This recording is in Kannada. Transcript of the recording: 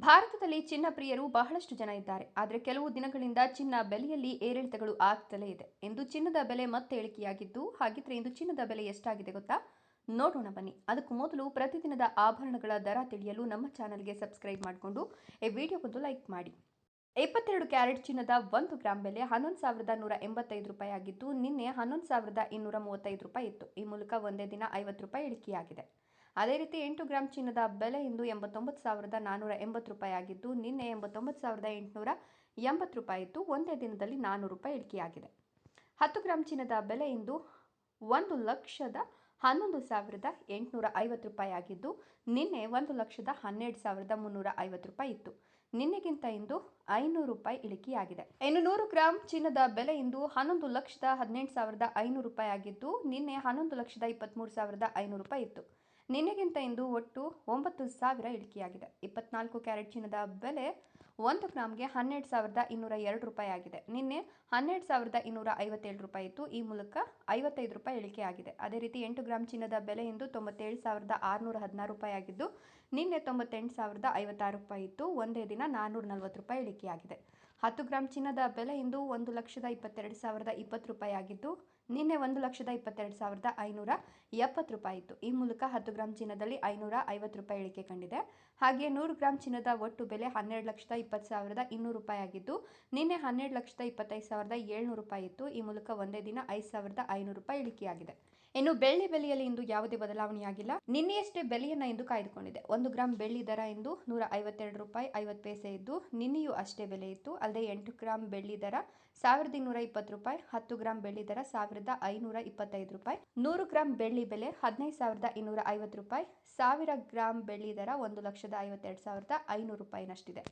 ಭಾರತದಲ್ಲಿ ಚಿನ್ನ ಪ್ರಿಯರು ಬಹಳಷ್ಟು ಜನ ಇದ್ದಾರೆ. ಆದರೆ ಕೆಲವು ದಿನಗಳಿಂದ ಚಿನ್ನ ಬೆಲೆಯಲ್ಲಿ ಏರಿಳಿತಗಳು ಆಗ್ತಲೇ ಇದೆ. ಇಂದು ಚಿನ್ನದ ಬೆಲೆ ಮತ್ತೆ ಇಳಿಕೆಯಾಗಿದ್ದು, ಹಾಗಿದ್ರೆ ಇಂದು ಚಿನ್ನದ ಬೆಲೆ ಎಷ್ಟಾಗಿದೆ ಗೊತ್ತಾ? ನೋಡೋಣ ಬನ್ನಿ. ಅದಕ್ಕೂ ಮೊದಲು ಪ್ರತಿದಿನದ ಆಭರಣಗಳ ದರ ತಿಳಿಯಲು ನಮ್ಮ ಚಾನಲ್ಗೆ ಸಬ್ಸ್ಕ್ರೈಬ್ ಮಾಡಿಕೊಂಡು ಈ ವಿಡಿಯೋಗೊಂದು ಲೈಕ್ ಮಾಡಿ. 22 ಕ್ಯಾರೆಟ್ ಚಿನ್ನದ 1 ಗ್ರಾಂ ಬೆಲೆ 11,185 ರೂಪಾಯಿ ಆಗಿದ್ದು, ನಿನ್ನೆ 11,235 ರೂಪಾಯಿ ಇತ್ತು. ಈ ಮೂಲಕ ಒಂದೇ ದಿನ 50 ರೂಪಾಯಿ ಇಳಿಕೆಯಾಗಿದೆ. ಅದೇ ರೀತಿ 8 ಗ್ರಾಂ ಚಿನ್ನದ ಬೆಲೆ ಇಂದು 89,480 ರೂಪಾಯಿ ಆಗಿದ್ದು, ನಿನ್ನೆ 89,880 ರೂಪಾಯಿ ಇತ್ತು. ಒಂದೇ ದಿನದಲ್ಲಿ 400 ರೂಪಾಯಿ ಇಳಿಕೆಯಾಗಿದೆ. 10 ಗ್ರಾಂ ಚಿನ್ನದ ಬೆಲೆ ಇಂದು 1,11,850 ರೂಪಾಯಿ ಆಗಿದ್ದು, ನಿನ್ನೆ 1,12,350 ರೂಪಾಯಿ ಇತ್ತು. ನಿನ್ನೆಗಿಂತ ಇಂದು 500 ರೂಪಾಯಿ ಇಳಿಕೆಯಾಗಿದೆ. ಇನ್ನು 100 ಗ್ರಾಂ ಚಿನ್ನದ ಬೆಲೆ ಇಂದು 11,18,500 ರೂಪಾಯಿ ಆಗಿದ್ದು, ನಿನ್ನೆ 11,23,500 ರೂಪಾಯಿ ಇತ್ತು. ನಿನ್ನೆಗಿಂತ ಇಂದು ಒಟ್ಟು 9,000 ಇಳಿಕೆಯಾಗಿದೆ. 24 ಕ್ಯಾರೆಟ್ ಚಿನ್ನದ ಬೆಲೆ 1 ಗ್ರಾಂಗೆ 12,202 ರೂಪಾಯಿ ಆಗಿದೆ. ನಿನ್ನೆ 12,257 ರೂಪಾಯಿ ಇತ್ತು. ಈ ಮೂಲಕ 55 ರೂಪಾಯಿ ಇಳಿಕೆಯಾಗಿದೆ. ಅದೇ ರೀತಿ 8 ಗ್ರಾಂ ಚಿನ್ನದ ಬೆಲೆ ಇಂದು 97,616 ರೂಪಾಯಿ ಆಗಿದ್ದು, ನಿನ್ನೆ 98,056 ರೂಪಾಯಿ ಇತ್ತು. ಒಂದೇ ದಿನ 440 ರೂಪಾಯಿ ಇಳಿಕೆಯಾಗಿದೆ. 10 ಗ್ರಾಂ ಚಿನ್ನದ ಬೆಲೆ ಇಂದು 1,22,020 ರೂಪಾಯಿ ಆಗಿದ್ದು, ನಿನ್ನೆ 1,22,570 ರೂಪಾಯಿ ಇತ್ತು. ಈ ಮೂಲಕ 10 ಗ್ರಾಂ ಚಿನ್ನದಲ್ಲಿ 550 ರೂಪಾಯಿ ಇಳಿಕೆ ಕಂಡಿದೆ. ಹಾಗೆಯೇ 100 ಗ್ರಾಂ ಚಿನ್ನದ ಒಟ್ಟು ಬೆಲೆ 12,20,200 ರೂಪಾಯಿ ಆಗಿದ್ದು, ನಿನ್ನೆ 12,25,700 ರೂಪಾಯಿ ಇತ್ತು. ಈ ಮೂಲಕ ಒಂದೇ ದಿನ 5,500 ರೂಪಾಯಿ ಇಳಿಕೆಯಾಗಿದೆ. ಇನ್ನು ಬೆಳ್ಳಿ ಬೆಲೆಯಲ್ಲಿ ಇಂದು ಯಾವುದೇ ಬದಲಾವಣೆಯಾಗಿಲ್ಲ. ನಿನ್ನೆಯಷ್ಟೇ ಬೆಲೆಯನ್ನು ಇಂದು ಕಾಯ್ದುಕೊಂಡಿದೆ. 1 ಗ್ರಾಂ ಬೆಳ್ಳಿ ದರ ಇಂದು 152 ರೂಪಾಯಿ 50 ಪೈಸೆ ಇದ್ದು, ನಿನ್ನೆಯೂ ಅಷ್ಟೇ ಬೆಲೆ ಇತ್ತು. ಅಲ್ಲದೆ 8 ಗ್ರಾಂ ಬೆಳ್ಳಿ ದರ 1,220 ರೂಪಾಯಿ, 10 ಗ್ರಾಂ ಬೆಳ್ಳಿ ದರ 1,525 ರೂಪಾಯಿ, 100 ಗ್ರಾಂ ಬೆಳ್ಳಿ ಬೆಲೆ 15,250 ರೂಪಾಯಿ, 1000 ಗ್ರಾಂ ಬೆಳ್ಳಿ ದರ 1,52,500 ರೂಪಾಯಿನಷ್ಟಿದೆ.